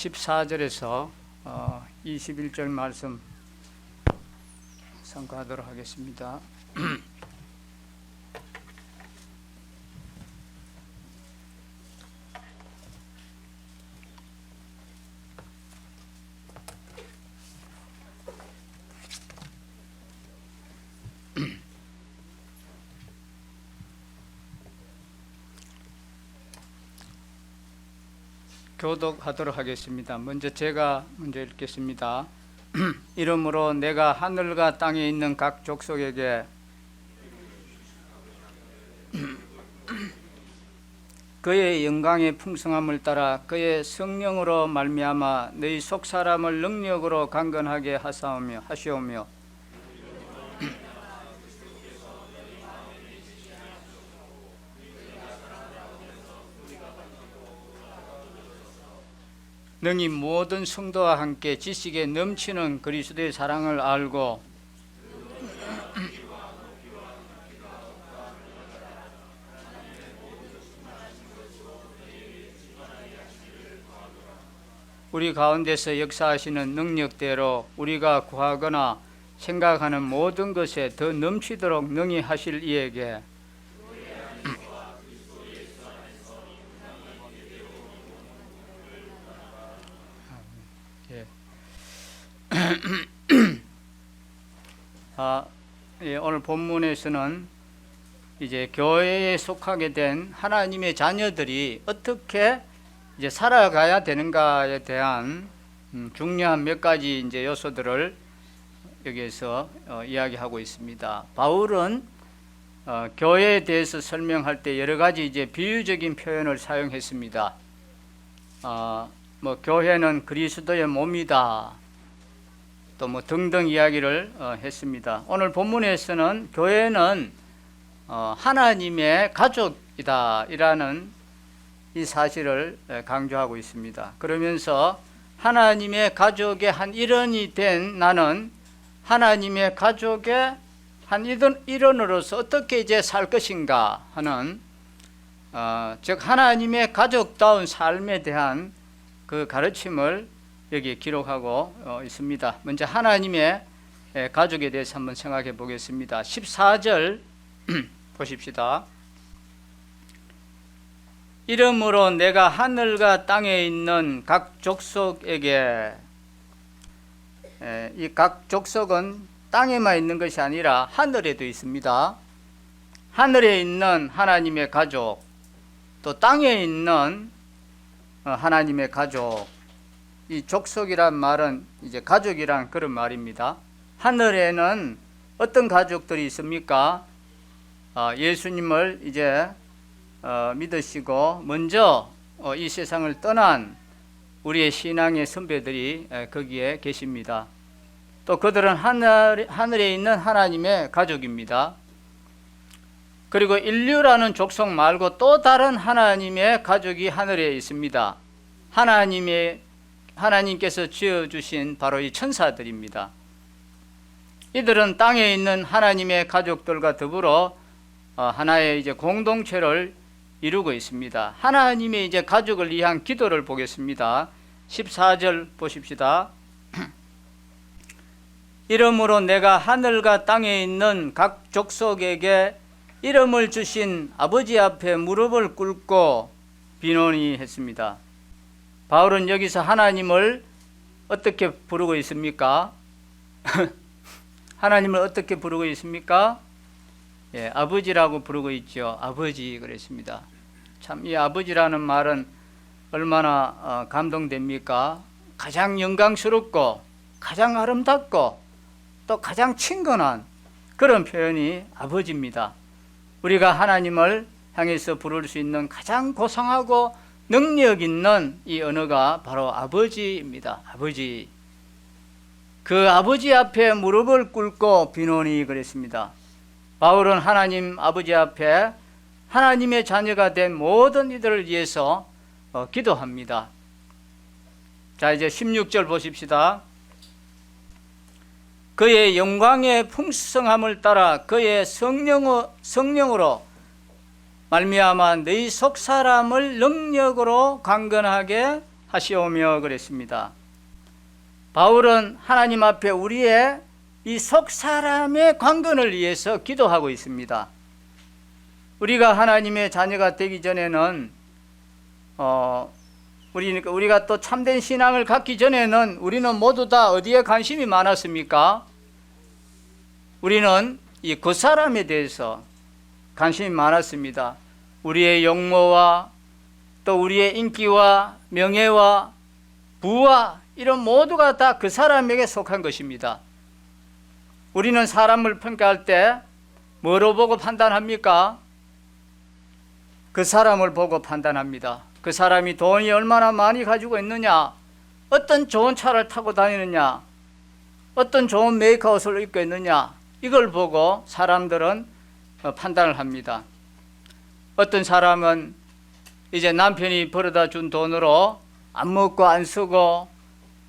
14절에서 21절 말씀 선고하도록 하겠습니다. 교독하도록 하겠습니다. 제가 먼저 읽겠습니다. 이러므로 내가 하늘과 땅에 있는 각 족속에게 그의 영광의 풍성함을 따라 그의 성령으로 말미암아 너희 속 사람을 능력으로 강건하게 하시오며 능히 모든 성도와 함께 지식에 넘치는 그리스도의 사랑을 알고 우리 가운데서 역사하시는 능력대로 우리가 구하거나 생각하는 모든 것에 더 넘치도록 능히 하실 이에게 오늘 본문에서는 이제 교회에 속하게 된 하나님의 자녀들이 어떻게 이제 살아가야 되는가에 대한 중요한 몇 가지 이제 요소들을 여기에서 이야기하고 있습니다. 바울은 교회에 대해서 설명할 때 여러 가지 이제 비유적인 표현을 사용했습니다. 교회는 그리스도의 몸이다. 또 등등 이야기를 했습니다. 오늘 본문에서는 교회는 하나님의 가족이다 이라는 이 사실을 강조하고 있습니다. 그러면서 하나님의 가족의 한 일원이 된 나는 하나님의 가족의 한 일원으로서 어떻게 이제 살 것인가 하는 즉 하나님의 가족다운 삶에 대한 그 가르침을 여기 기록하고 있습니다. 먼저 하나님의 가족에 대해서 한번 생각해 보겠습니다. 14절 보십시다. 이러므로 내가 하늘과 땅에 있는 각 족속에게, 이 각 족속은 땅에만 있는 것이 아니라 하늘에도 있습니다. 하늘에 있는 하나님의 가족, 또 땅에 있는 하나님의 가족. 이 족속이란 말은 이제 가족이란 그런 말입니다. 하늘에는 어떤 가족들이 있습니까? 예수님을 이제 믿으시고 먼저 이 세상을 떠난 우리의 신앙의 선배들이 거기에 계십니다. 또 그들은 하늘에 있는 하나님의 가족입니다. 그리고 인류라는 족속 말고 또 다른 하나님의 가족이 하늘에 있습니다. 하나님께서 지어주신 바로 이 천사들입니다. 이들은 땅에 있는 하나님의 가족들과 더불어 하나의 이제 공동체를 이루고 있습니다. 하나님의 이제 가족을 위한 기도를 보겠습니다. 14절 보십시다. 이러므로 내가 하늘과 땅에 있는 각 족속에게 이름을 주신 아버지 앞에 무릎을 꿇고 비노니 했습니다. 바울은 여기서 하나님을 어떻게 부르고 있습니까? 하나님을 어떻게 부르고 있습니까? 아버지라고 부르고 있죠. 아버지 그랬습니다. 참 이 아버지라는 말은 얼마나 감동됩니까? 가장 영광스럽고 가장 아름답고 또 가장 친근한 그런 표현이 아버지입니다. 우리가 하나님을 향해서 부를 수 있는 가장 고상하고 능력 있는 이 언어가 바로 아버지입니다. 아버지. 그 아버지 앞에 무릎을 꿇고 비노니 그랬습니다. 바울은 하나님 아버지 앞에 하나님의 자녀가 된 모든 이들을 위해서 기도합니다. 자, 이제 16절 보십시다. 그의 영광의 풍성함을 따라 그의 성령으로 말미암아 너희 속 사람을 능력으로 강건하게 하시오며 그랬습니다. 바울은 하나님 앞에 우리의 이 속사람의 강건을 위해서 기도하고 있습니다. 우리가 하나님의 자녀가 되기 전에는 우리가 또 참된 신앙을 갖기 전에는 우리는 모두 다 어디에 관심이 많았습니까? 우리는 이 겉사람에 대해서 관심이 많았습니다. 우리의 용모와 또 우리의 인기와 명예와 부와 이런 모두가 다 그 사람에게 속한 것입니다. 우리는 사람을 평가할 때 뭐로 보고 판단합니까? 그 사람을 보고 판단합니다. 그 사람이 돈이 얼마나 많이 가지고 있느냐, 어떤 좋은 차를 타고 다니느냐, 어떤 좋은 메이크업을 입고 있느냐, 이걸 보고 사람들은 판단을 합니다. 어떤 사람은 이제 남편이 벌어다 준 돈으로 안 먹고 안 쓰고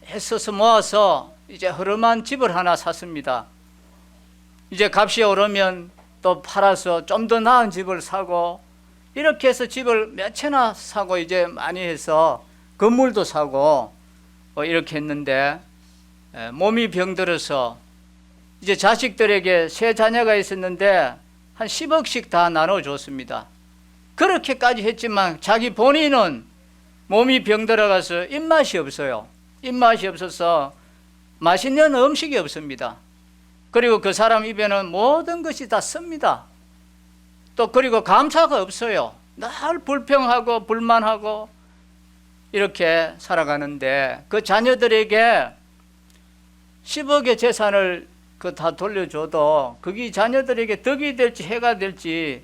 애써서 모아서 이제 허름한 집을 하나 샀습니다. 이제 값이 오르면 또 팔아서 좀 더 나은 집을 사고, 이렇게 해서 집을 몇 채나 사고 이제 많이 해서 건물도 사고 이렇게 했는데 몸이 병들어서 이제 자식들에게 세 자녀가 있었는데 한 10억씩 다 나눠줬습니다. 그렇게까지 했지만 자기 본인은 몸이 병들어가서 입맛이 없어요. 입맛이 없어서 맛있는 음식이 없습니다. 그리고 그 사람 입에는 모든 것이 다 씁니다. 또 그리고 감사가 없어요. 늘 불평하고 불만하고 이렇게 살아가는데 그 자녀들에게 10억의 재산을 다 돌려줘도 그게 자녀들에게 덕이 될지 해가 될지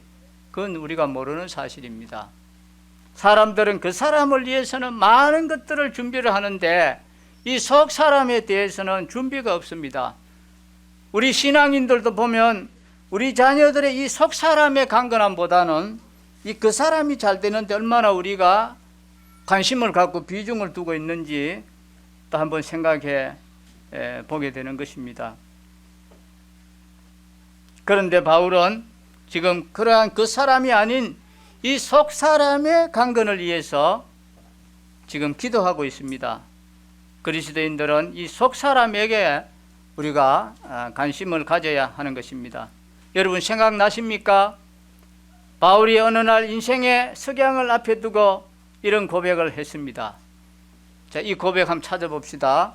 그건 우리가 모르는 사실입니다. 사람들은 그 사람을 위해서는 많은 것들을 준비를 하는데 이 속 사람에 대해서는 준비가 없습니다. 우리 신앙인들도 보면 우리 자녀들의 이 속 사람의 강건함보다는 이 그 사람이 잘 되는데 얼마나 우리가 관심을 갖고 비중을 두고 있는지 또 한번 생각해 보게 되는 것입니다. 그런데 바울은 지금 그러한 그 사람이 아닌 이 속 사람의 강건을 위해서 지금 기도하고 있습니다. 그리스도인들은 이 속 사람에게 우리가 관심을 가져야 하는 것입니다. 여러분 생각나십니까? 바울이 어느 날 인생의 석양을 앞에 두고 이런 고백을 했습니다. 자, 이 고백 한번 찾아봅시다.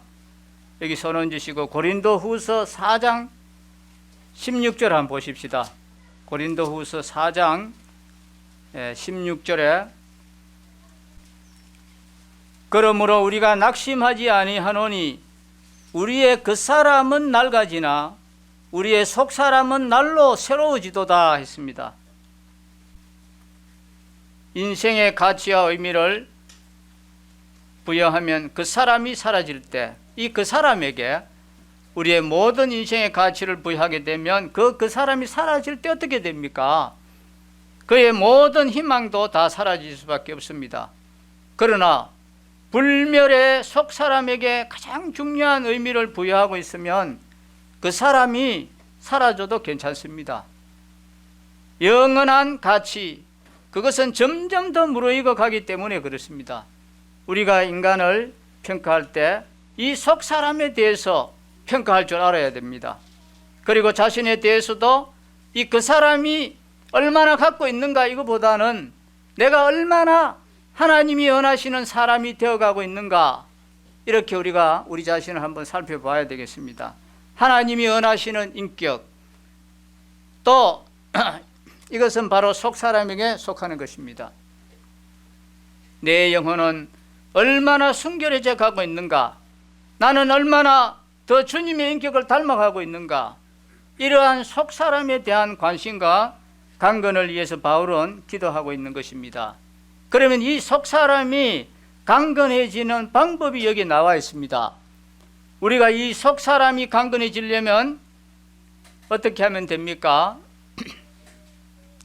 여기 손 얹으시고 고린도후서 4장 16절 한번 보십시다. 고린도후서 4장 16절에 그러므로 우리가 낙심하지 아니하노니 우리의 그 사람은 낡아지나 우리의 속 사람은 날로 새로워지도다 했습니다. 인생의 가치와 의미를 부여하면 그 사람이 사라질 때 이 그 사람에게 우리의 모든 인생의 가치를 부여하게 되면 그 사람이 사라질 때 어떻게 됩니까? 그의 모든 희망도 다 사라질 수밖에 없습니다. 그러나 불멸의 속 사람에게 가장 중요한 의미를 부여하고 있으면 그 사람이 사라져도 괜찮습니다. 영원한 가치, 그것은 점점 더 무르익어 가기 때문에 그렇습니다. 우리가 인간을 평가할 때 이 속 사람에 대해서 평가할 줄 알아야 됩니다. 그리고 자신에 대해서도 이 그 사람이 얼마나 갖고 있는가 이거보다는 내가 얼마나 하나님이 원하시는 사람이 되어가고 있는가, 이렇게 우리가 우리 자신을 한번 살펴봐야 되겠습니다. 하나님이 원하시는 인격, 또 이것은 바로 속 사람에게 속하는 것입니다. 내 영혼은 얼마나 순결해져 가고 있는가, 나는 얼마나 더 주님의 인격을 닮아가고 있는가, 이러한 속 사람에 대한 관심과 강건을 위해서 바울은 기도하고 있는 것입니다. 그러면 이 속 사람이 강건해지는 방법이 여기 나와 있습니다. 우리가 이 속 사람이 강건해지려면 어떻게 하면 됩니까?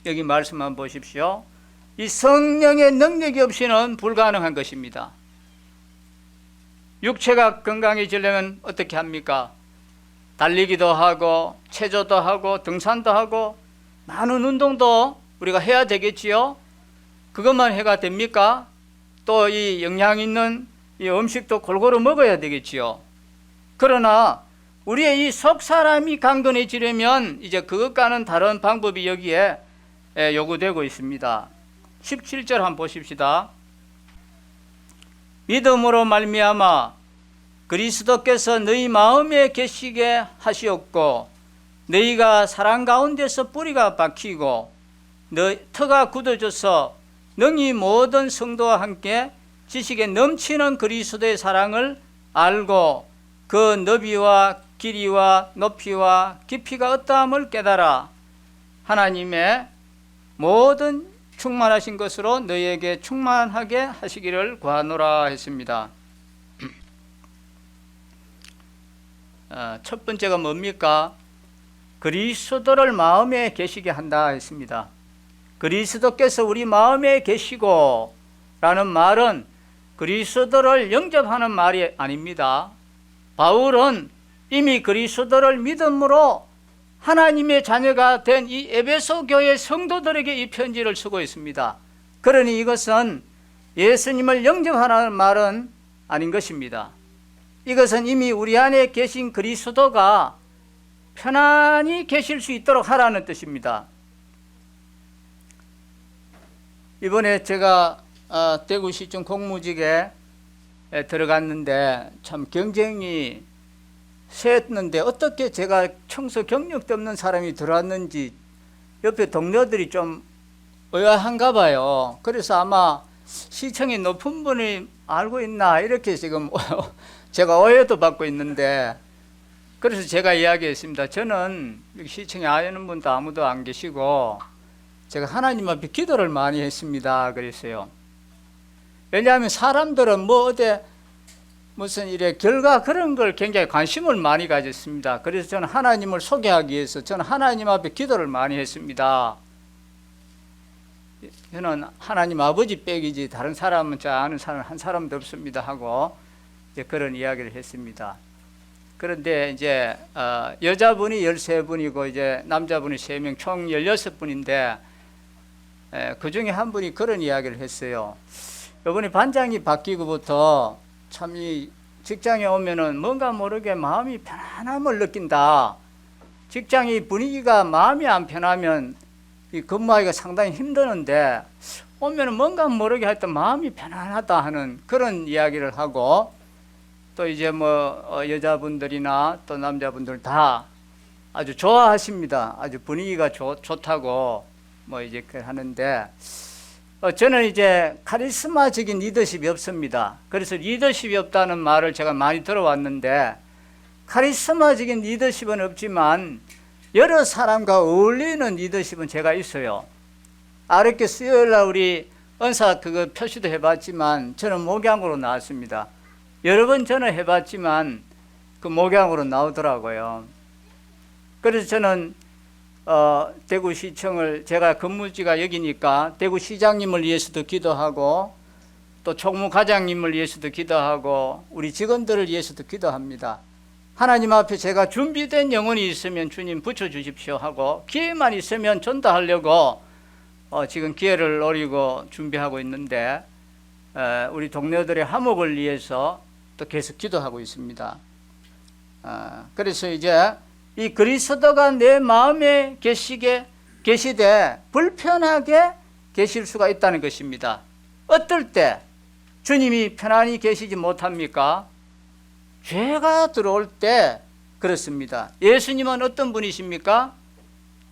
여기 말씀 한번 보십시오. 이 성령의 능력이 없이는 불가능한 것입니다. 육체가 건강해지려면 어떻게 합니까? 달리기도 하고 체조도 하고 등산도 하고 많은 운동도 우리가 해야 되겠지요. 그것만 해가 됩니까? 또 이 영양 있는 이 음식도 골고루 먹어야 되겠지요. 그러나 우리의 이 속 사람이 강건해지려면 이제 그것과는 다른 방법이 여기에 요구되고 있습니다. 17절 한번 보십시다. 믿음으로 말미암아 그리스도께서 너희 마음에 계시게 하시었고 너희가 사랑 가운데서 뿌리가 박히고 너 터가 굳어져서 능히 모든 성도와 함께 지식에 넘치는 그리스도의 사랑을 알고 그 너비와 길이와 높이와 깊이가 어떠함을 깨달아 하나님의 모든 충만하신 것으로 너희에게 충만하게 하시기를 구하노라 했습니다. 첫 번째가 뭡니까? 그리스도를 마음에 계시게 한다 했습니다. 그리스도께서 우리 마음에 계시고 라는 말은 그리스도를 영접하는 말이 아닙니다. 바울은 이미 그리스도를 믿음으로 하나님의 자녀가 된 이 에베소 교회 성도들에게 이 편지를 쓰고 있습니다. 그러니 이것은 예수님을 영접하라는 말은 아닌 것입니다. 이것은 이미 우리 안에 계신 그리스도가 편안히 계실 수 있도록 하라는 뜻입니다. 이번에 제가 대구시청 공무직에 들어갔는데 참 경쟁이 셌는데 어떻게 제가 청소 경력도 없는 사람이 들어왔는지 옆에 동료들이 좀 의아한가 봐요. 그래서 아마 시청이 높은 분이 알고 있나 이렇게 지금 제가 오해도 받고 있는데, 그래서 제가 이야기했습니다. 저는 시청에 아는 분도 아무도 안 계시고 제가 하나님 앞에 기도를 많이 했습니다. 그랬어요. 왜냐하면 사람들은 뭐 어디 무슨 일에 결과 그런 걸 굉장히 관심을 많이 가졌습니다. 그래서 저는 하나님을 소개하기 위해서 저는 하나님 앞에 기도를 많이 했습니다. 저는 하나님 아버지 빼기지 다른 사람은 저 아는 사람 한 사람도 없습니다 하고 이제 그런 이야기를 했습니다. 그런데 이제 여자분이 13분이고 이제 남자분이 3명 총 16분인데 그 중에 한 분이 그런 이야기를 했어요. 이번에 반장이 바뀌고부터 참 이 직장에 오면은 뭔가 모르게 마음이 편안함을 느낀다. 직장의 분위기가 마음이 안 편하면 이 근무하기가 상당히 힘드는데 오면은 뭔가 모르게 하여튼 마음이 편안하다 하는 그런 이야기를 하고, 또 이제 뭐 여자분들이나 또 남자분들 다 아주 좋아하십니다. 아주 분위기가 좋다고 뭐 이제 하는데 저는 이제 카리스마적인 리더십이 없습니다. 그래서 리더십이 없다는 말을 제가 많이 들어왔는데, 카리스마적인 리더십은 없지만 여러 사람과 어울리는 리더십은 제가 있어요. 아랫게 수요일날 우리 은사 그거 표시도 해봤지만 저는 목양으로 나왔습니다. 여러 번 저는 해봤지만 그 목양으로 나오더라고요. 그래서 저는 대구시청을, 제가 근무지가 여기니까 대구시장님을 위해서도 기도하고 또 총무과장님을 위해서도 기도하고 우리 직원들을 위해서도 기도합니다. 하나님 앞에 제가 준비된 영혼이 있으면 주님 붙여주십시오 하고, 기회만 있으면 전도하려고 지금 기회를 노리고 준비하고 있는데 우리 동료들의 화목을 위해서 또 계속 기도하고 있습니다. 그래서 이제 이 그리스도가 내 마음에 계시되 불편하게 계실 수가 있다는 것입니다. 어떨 때 주님이 편안히 계시지 못합니까? 죄가 들어올 때 그렇습니다. 예수님은 어떤 분이십니까?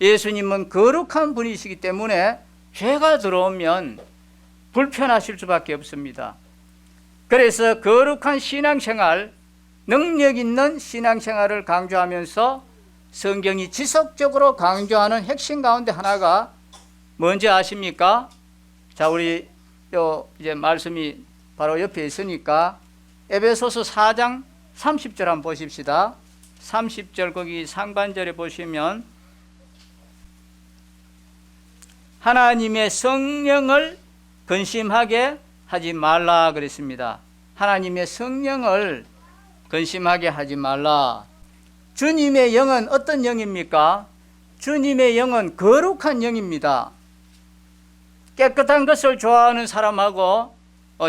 예수님은 거룩한 분이시기 때문에 죄가 들어오면 불편하실 수밖에 없습니다. 그래서 거룩한 신앙생활, 능력 있는 신앙생활을 강조하면서 성경이 지속적으로 강조하는 핵심 가운데 하나가 뭔지 아십니까? 자, 우리 이제 말씀이 바로 옆에 있으니까 에베소서 4장 30절 한번 보십시다. 30절 거기 상반절에 보시면 하나님의 성령을 근심하게 하지 말라 그랬습니다. 하나님의 성령을 근심하게 하지 말라. 주님의 영은 어떤 영입니까? 주님의 영은 거룩한 영입니다. 깨끗한 것을 좋아하는 사람하고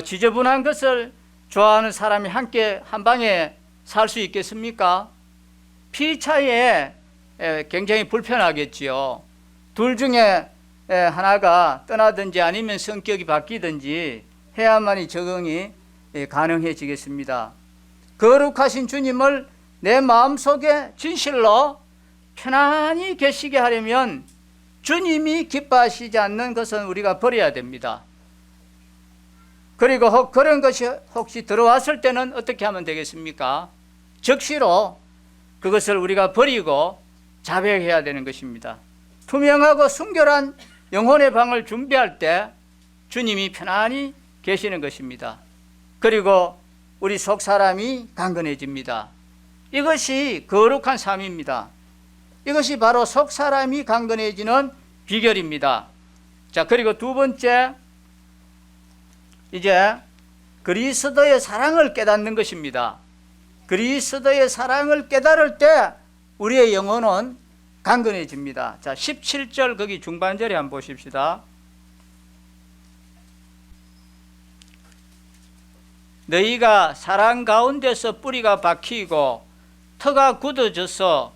지저분한 것을 좋아하는 사람이 함께 한 방에 살 수 있겠습니까? 피 차이에 굉장히 불편하겠지요. 둘 중에 하나가 떠나든지 아니면 성격이 바뀌든지 해야만이 적응이 가능해지겠습니다. 거룩하신 주님을 내 마음속에 진실로 편안히 계시게 하려면 주님이 기뻐하시지 않는 것은 우리가 버려야 됩니다. 그리고 그런 것이 혹시 들어왔을 때는 어떻게 하면 되겠습니까? 즉시로 그것을 우리가 버리고 자백해야 되는 것입니다. 투명하고 순결한 영혼의 방을 준비할 때 주님이 편안히 계시는 것입니다. 그리고 우리 속 사람이 강건해집니다. 이것이 거룩한 삶입니다. 이것이 바로 속 사람이 강건해지는 비결입니다. 자, 그리고 두 번째, 이제 그리스도의 사랑을 깨닫는 것입니다. 그리스도의 사랑을 깨달을 때 우리의 영혼은 강건해집니다. 자, 17절 거기 중반절에 한번 보십시다. 너희가 사랑 가운데서 뿌리가 박히고 터가 굳어져서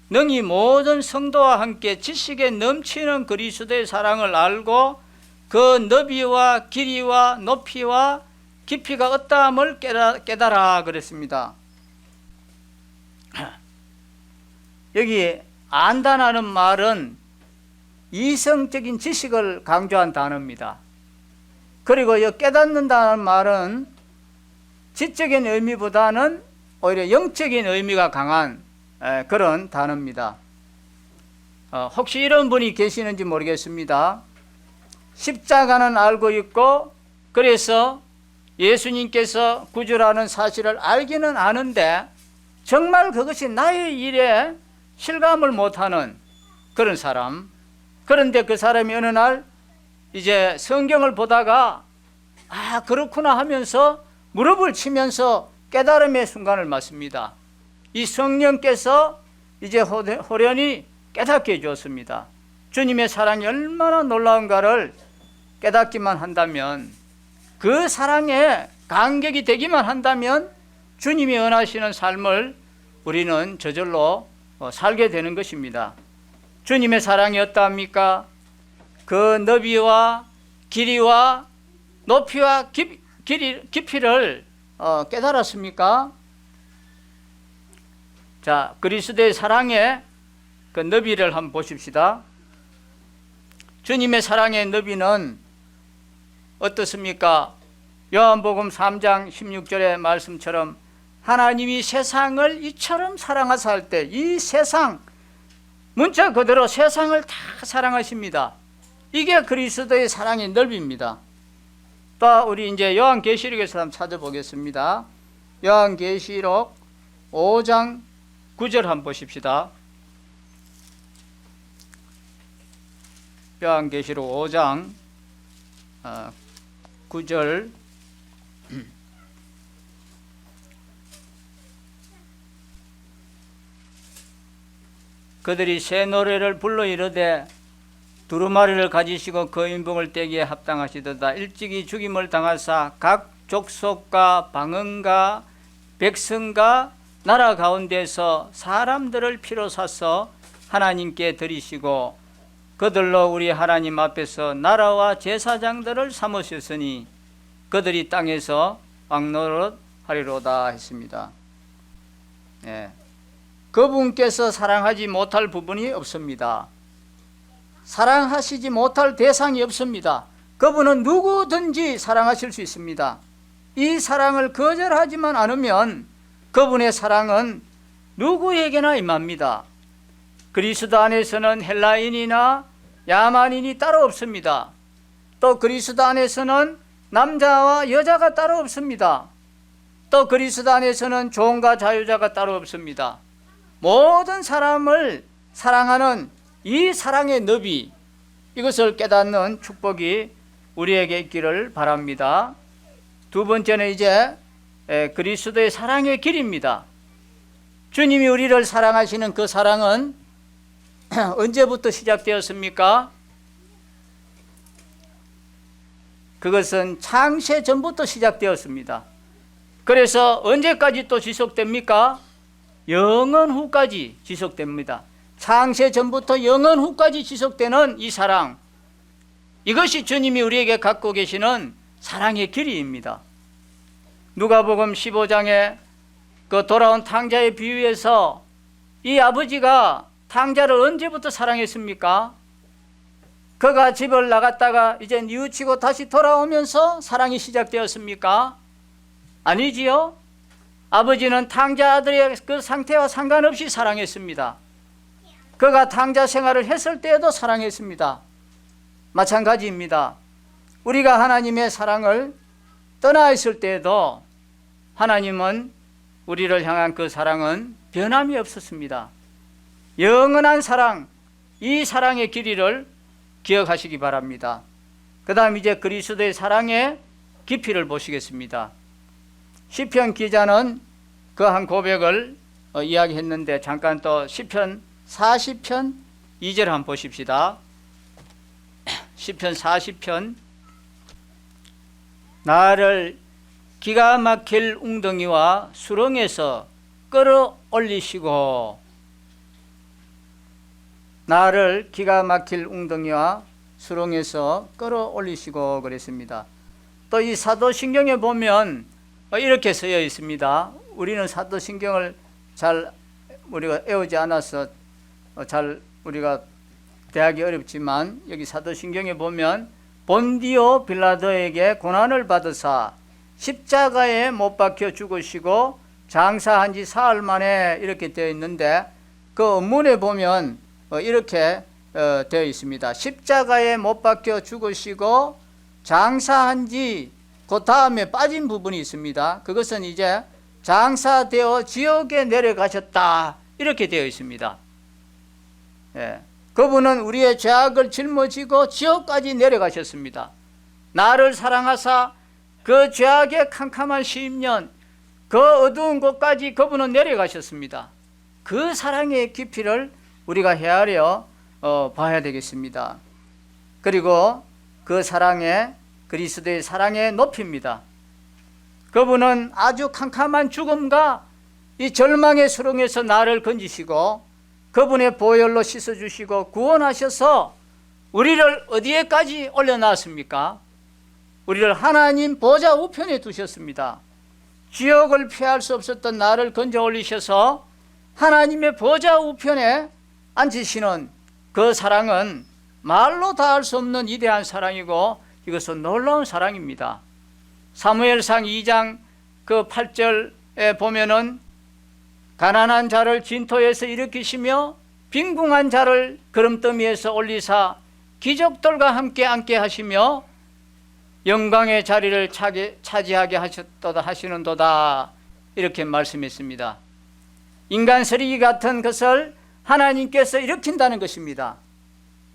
능히 모든 성도와 함께 지식에 넘치는 그리스도의 사랑을 알고 그 너비와 길이와 높이와 깊이가 어떠함을 깨달아 그랬습니다. 여기 안다라는 말은 이성적인 지식을 강조한 단어입니다. 그리고 이 깨닫는다는 말은 지적인 의미보다는 오히려 영적인 의미가 강한 그런 단어입니다. 혹시 이런 분이 계시는지 모르겠습니다. 십자가는 알고 있고 그래서 예수님께서 구주라는 사실을 알기는 아는데 정말 그것이 나의 일에 실감을 못하는 그런 사람. 그런데 그 사람이 어느 날 이제 성경을 보다가 아 그렇구나 하면서 무릎을 치면서 깨달음의 순간을 맞습니다. 이 성령께서 이제 호련히 깨닫게 해주었습니다. 주님의 사랑이 얼마나 놀라운가를 깨닫기만 한다면, 그 사랑에 감격이 되기만 한다면 주님이 원하시는 삶을 우리는 저절로 살게 되는 것입니다. 주님의 사랑이 어떠합니까? 그 너비와 길이와 높이와 깊이를 깨달았습니까? 자, 그리스도의 사랑의 그 너비를 한번 보십시다. 주님의 사랑의 너비는 어떻습니까? 요한복음 3장 16절의 말씀처럼 하나님이 세상을 이처럼 사랑하사 할 때 이 세상, 문자 그대로 세상을 다 사랑하십니다. 이게 그리스도의 사랑의 넓이입니다. 또 우리 이제 요한계시록에서 한번 찾아보겠습니다. 요한계시록 5장 9절 한번 보십시다. 요한계시록 5장 9절 그들이 새 노래를 불러 이르되 두루마리를 가지시고 그 인봉을 떼기에 합당하시도다. 일찍이 죽임을 당하사 각 족속과 방언과 백성과 나라 가운데서 사람들을 피로 사서 하나님께 드리시고 그들로 우리 하나님 앞에서 나라와 제사장들을 삼으셨으니 그들이 땅에서 왕노릇 하리로다 했습니다. 그분께서 사랑하지 못할 부분이 없습니다. 사랑하시지 못할 대상이 없습니다. 그분은 누구든지 사랑하실 수 있습니다. 이 사랑을 거절하지만 않으면 그분의 사랑은 누구에게나 임합니다. 그리스도 안에서는 헬라인이나 야만인이 따로 없습니다. 또 그리스도 안에서는 남자와 여자가 따로 없습니다. 또 그리스도 안에서는 종과 자유자가 따로 없습니다. 모든 사람을 사랑하는 이 사랑의 너비, 이것을 깨닫는 축복이 우리에게 있기를 바랍니다. 두 번째는 이제 그리스도의 사랑의 길입니다. 주님이 우리를 사랑하시는 그 사랑은 언제부터 시작되었습니까? 그것은 창세 전부터 시작되었습니다. 그래서 언제까지 또 지속됩니까? 영원 후까지 지속됩니다. 창세 전부터 영원 후까지 지속되는 이 사랑, 이것이 주님이 우리에게 갖고 계시는 사랑의 길이입니다. 누가복음 15장에 그 돌아온 탕자의 비유에서 이 아버지가 탕자를 언제부터 사랑했습니까? 그가 집을 나갔다가 이제 뉘우치고 다시 돌아오면서 사랑이 시작되었습니까? 아니지요. 아버지는 탕자 아들의 그 상태와 상관없이 사랑했습니다. 그가 탕자 생활을 했을 때에도 사랑했습니다. 마찬가지입니다. 우리가 하나님의 사랑을 떠나 있을 때에도 하나님은 우리를 향한 그 사랑은 변함이 없었습니다. 영원한 사랑, 이 사랑의 길이를 기억하시기 바랍니다. 그 다음 이제 그리스도의 사랑의 깊이를 보시겠습니다. 시편 기자는 그 한 고백을 이야기했는데 잠깐 또 시편 40편 2절 한번 보십시다. 시편 40편 나를 기가 막힐 웅덩이와 수렁에서 끌어올리시고, 나를 기가 막힐 웅덩이와 수렁에서 끌어올리시고 그랬습니다. 또 이 사도신경에 보면 이렇게 쓰여 있습니다. 우리는 사도신경을 잘 우리가 외우지 않아서 잘 우리가 대하기 어렵지만, 여기 사도신경에 보면 본디오 빌라도에게 고난을 받으사 십자가에 못 박혀 죽으시고 장사한 지 사흘 만에 이렇게 되어 있는데, 그 원문에 보면 이렇게 되어 있습니다. 십자가에 못 박혀 죽으시고 장사한 지 그 다음에 빠진 부분이 있습니다. 그것은 이제 장사되어 지옥에 내려가셨다 이렇게 되어 있습니다. 예. 그분은 우리의 죄악을 짊어지고 지옥까지 내려가셨습니다. 나를 사랑하사 그 죄악의 캄캄한 시임년, 그 어두운 곳까지 그분은 내려가셨습니다. 그 사랑의 깊이를 우리가 헤아려 봐야 되겠습니다. 그리고 그 사랑의, 그리스도의 사랑의 높이입니다. 그분은 아주 캄캄한 죽음과 이 절망의 수렁에서 나를 건지시고 그분의 보혈로 씻어주시고 구원하셔서 우리를 어디에까지 올려놨습니까? 우리를 하나님 보좌 우편에 두셨습니다. 지옥을 피할 수 없었던 나를 건져 올리셔서 하나님의 보좌 우편에 앉으시는 그 사랑은 말로 다 할 수 없는 위대한 사랑이고, 이것은 놀라운 사랑입니다. 사무엘상 2장 그 8절에 보면은 가난한 자를 진토에서 일으키시며 빈궁한 자를 그름더미에서 올리사 기족들과 함께 앉게 하시며 영광의 자리를 차지하게 하셨도다 하시는도다, 이렇게 말씀했습니다. 인간 쓰레기 같은 것을 하나님께서 일으킨다는 것입니다.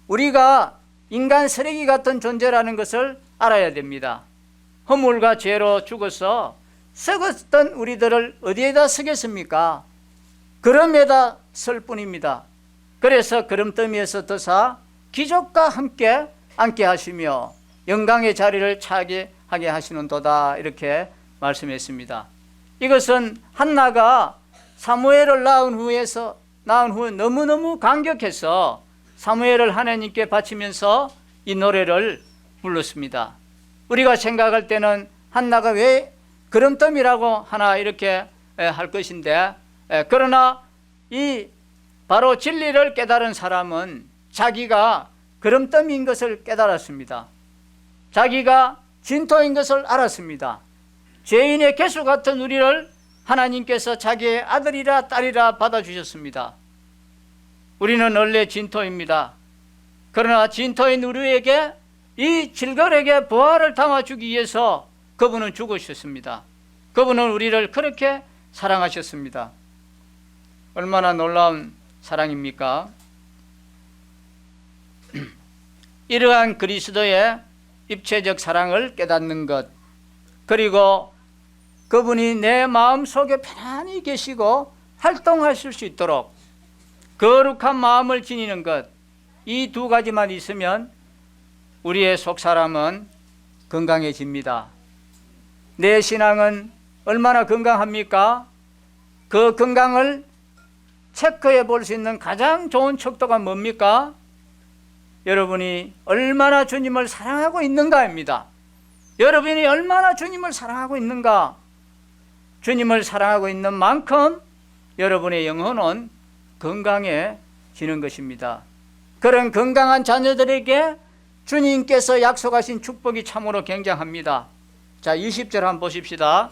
우리가 인간 쓰레기 같은 존재라는 것을 알아야 됩니다. 허물과 죄로 죽어서 썩었던 우리들을 어디에다 쓰겠습니까? 그름에다 쓸 뿐입니다. 그래서 그름더미에서 드사 기족과 함께 앉게 하시며 영광의 자리를 차지하게 하시는도다, 이렇게 말씀했습니다. 이것은 한나가 사무엘을 낳은 후에 너무너무 감격해서 사무엘을 하나님께 바치면서 이 노래를 불렀습니다. 우리가 생각할 때는 한나가 왜 그름더미라고 하나 이렇게 할 것인데, 그러나 이 바로 진리를 깨달은 사람은 자기가 그름더미인 것을 깨달았습니다. 자기가 진토인 것을 알았습니다. 죄인의 개수 같은 우리를 하나님께서 자기의 아들이라 딸이라 받아주셨습니다. 우리는 원래 진토입니다. 그러나 진토인 우리에게 이 질걸에게 보화를 담아주기 위해서 그분은 죽으셨습니다. 그분은 우리를 그렇게 사랑하셨습니다. 얼마나 놀라운 사랑입니까? 이러한 그리스도의 입체적 사랑을 깨닫는 것, 그리고 그분이 내 마음속에 편안히 계시고 활동하실 수 있도록 거룩한 마음을 지니는 것, 이 두 가지만 있으면 우리의 속사람은 건강해집니다. 내 신앙은 얼마나 건강합니까? 그 건강을 체크해 볼 수 있는 가장 좋은 척도가 뭡니까? 여러분이 얼마나 주님을 사랑하고 있는가입니다. 여러분이 얼마나 주님을 사랑하고 있는가? 주님을 사랑하고 있는 만큼 여러분의 영혼은 건강해지는 것입니다. 그런 건강한 자녀들에게 주님께서 약속하신 축복이 참으로 굉장합니다. 자, 20절 한번 보십시다.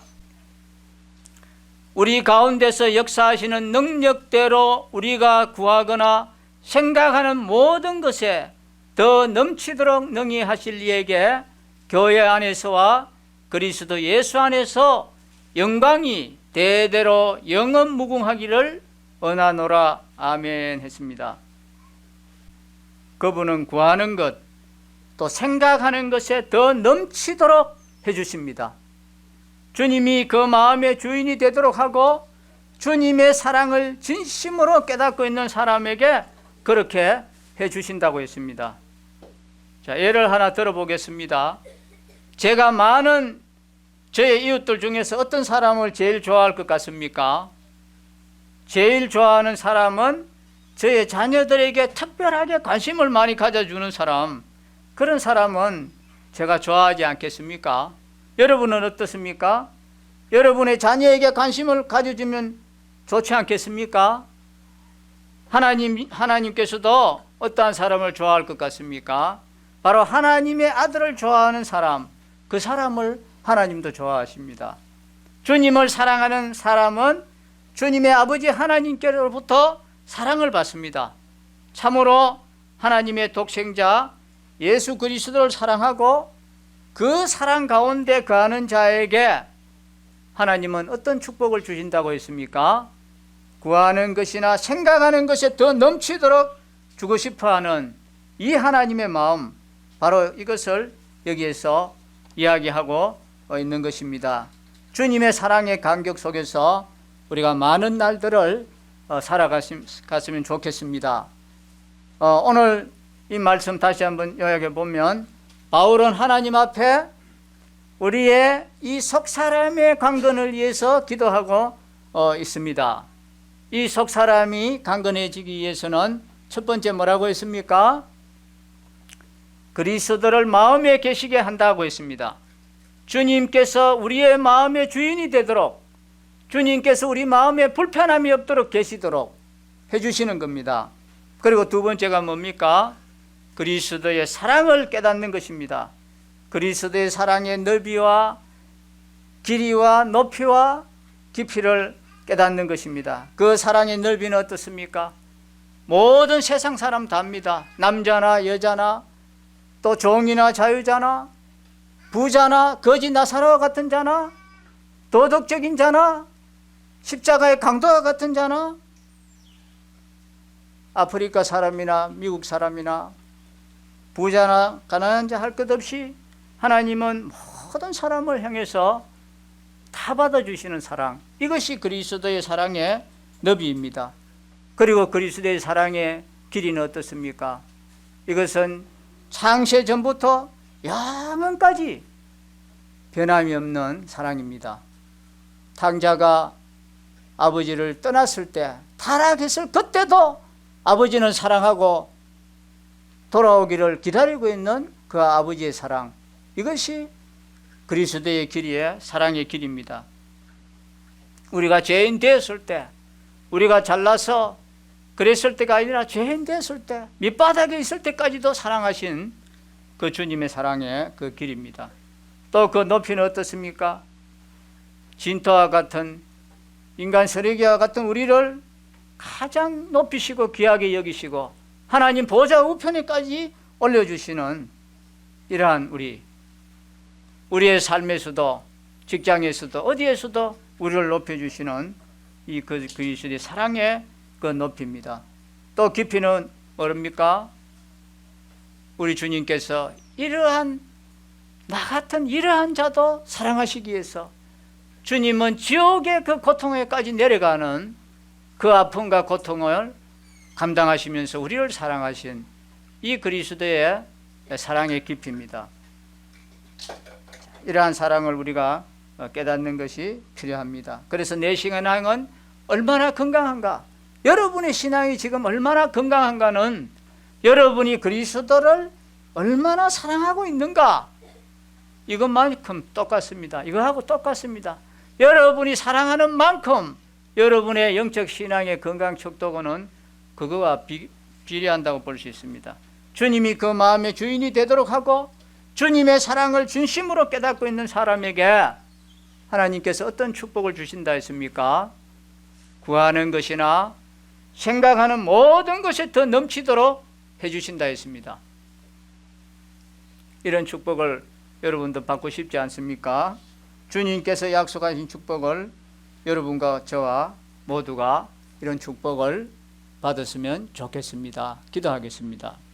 우리 가운데서 역사하시는 능력대로 우리가 구하거나 생각하는 모든 것에 더 넘치도록 능히 하실 이에게 교회 안에서와 그리스도 예수 안에서 영광이 대대로 영원 무궁하기를 원하노라. 아멘 했습니다. 그분은 구하는 것, 또 생각하는 것에 더 넘치도록 해주십니다. 주님이 그 마음의 주인이 되도록 하고 주님의 사랑을 진심으로 깨닫고 있는 사람에게 그렇게 해주신다고 했습니다. 자, 예를 하나 들어보겠습니다. 제가 많은 저의 이웃들 중에서 어떤 사람을 제일 좋아할 것 같습니까? 제일 좋아하는 사람은 저의 자녀들에게 특별하게 관심을 많이 가져주는 사람, 그런 사람은 제가 좋아하지 않겠습니까? 여러분은 어떻습니까? 여러분의 자녀에게 관심을 가져주면 좋지 않겠습니까? 하나님께서도 어떠한 사람을 좋아할 것 같습니까? 바로 하나님의 아들을 좋아하는 사람, 그 사람을 하나님도 좋아하십니다. 주님을 사랑하는 사람은 주님의 아버지 하나님께로부터 사랑을 받습니다. 참으로 하나님의 독생자 예수 그리스도를 사랑하고 그 사랑 가운데 거하는 자에게 하나님은 어떤 축복을 주신다고 했습니까? 구하는 것이나 생각하는 것에 더 넘치도록 주고 싶어하는 이 하나님의 마음, 바로 이것을 여기에서 이야기하고 있는 것입니다. 주님의 사랑의 간격 속에서 우리가 많은 날들을 살아갔으면 좋겠습니다. 오늘 이 말씀 다시 한번 요약해 보면, 바울은 하나님 앞에 우리의 이 석 사람의 강건을 위해서 기도하고 있습니다. 이 석 사람이 강건해지기 위해서는 첫 번째 뭐라고 했습니까? 그리스도를 마음에 계시게 한다고 했습니다. 주님께서 우리의 마음의 주인이 되도록, 주님께서 우리 마음에 불편함이 없도록 계시도록 해주시는 겁니다. 그리고 두 번째가 뭡니까? 그리스도의 사랑을 깨닫는 것입니다. 그리스도의 사랑의 넓이와 길이와 높이와 깊이를 깨닫는 것입니다. 그 사랑의 넓이는 어떻습니까? 모든 세상 사람 다 압니다. 남자나 여자나 또 종이나 자유자나 부자나 거지 나사로와 같은 자나 도덕적인 자나 십자가의 강도와 같은 자나 아프리카 사람이나 미국 사람이나 부자나 가난한 자 할 것 없이 하나님은 모든 사람을 향해서 다 받아주시는 사랑, 이것이 그리스도의 사랑의 너비입니다. 그리고 그리스도의 사랑의 길이는 어떻습니까? 이것은 창세 전부터 영원까지 변함이 없는 사랑입니다. 탕자가 아버지를 떠났을 때, 타락했을 그때도 아버지는 사랑하고 돌아오기를 기다리고 있는 그 아버지의 사랑, 이것이 그리스도의 길이의 사랑의 길입니다. 우리가 죄인 되었을 때, 우리가 잘나서 그랬을 때가 아니라 죄인 되었을 때, 밑바닥에 있을 때까지도 사랑하신 그 주님의 사랑의 그 길입니다. 또 그 높이는 어떻습니까? 진토와 같은, 인간 쓰레기와 같은 우리를 가장 높이시고 귀하게 여기시고 하나님 보좌 우편에까지 올려주시는 이러한 우리의 삶에서도, 직장에서도, 어디에서도 우리를 높여주시는 이 그리스도의 사랑의 그 높이입니다. 또 깊이는 뭐랍니까? 우리 주님께서 나 같은 이러한 자도 사랑하시기 위해서 주님은 지옥의 그 고통에까지 내려가는 그 아픔과 고통을 감당하시면서 우리를 사랑하신 이 그리스도의 사랑의 깊이입니다. 이러한 사랑을 우리가 깨닫는 것이 필요합니다. 그래서 내 신앙은 얼마나 건강한가, 여러분의 신앙이 지금 얼마나 건강한가는 여러분이 그리스도를 얼마나 사랑하고 있는가, 이것만큼 똑같습니다. 이거하고 똑같습니다. 여러분이 사랑하는 만큼 여러분의 영적 신앙의 건강 척도는 그거와 비례한다고 볼 수 있습니다. 주님이 그 마음의 주인이 되도록 하고 주님의 사랑을 진심으로 깨닫고 있는 사람에게 하나님께서 어떤 축복을 주신다 했습니까? 구하는 것이나 생각하는 모든 것이 더 넘치도록 해주신다 했습니다. 이런 축복을 여러분도 받고 싶지 않습니까? 주님께서 약속하신 축복을 여러분과 저와 모두가 이런 축복을 받았으면 좋겠습니다. 기도하겠습니다.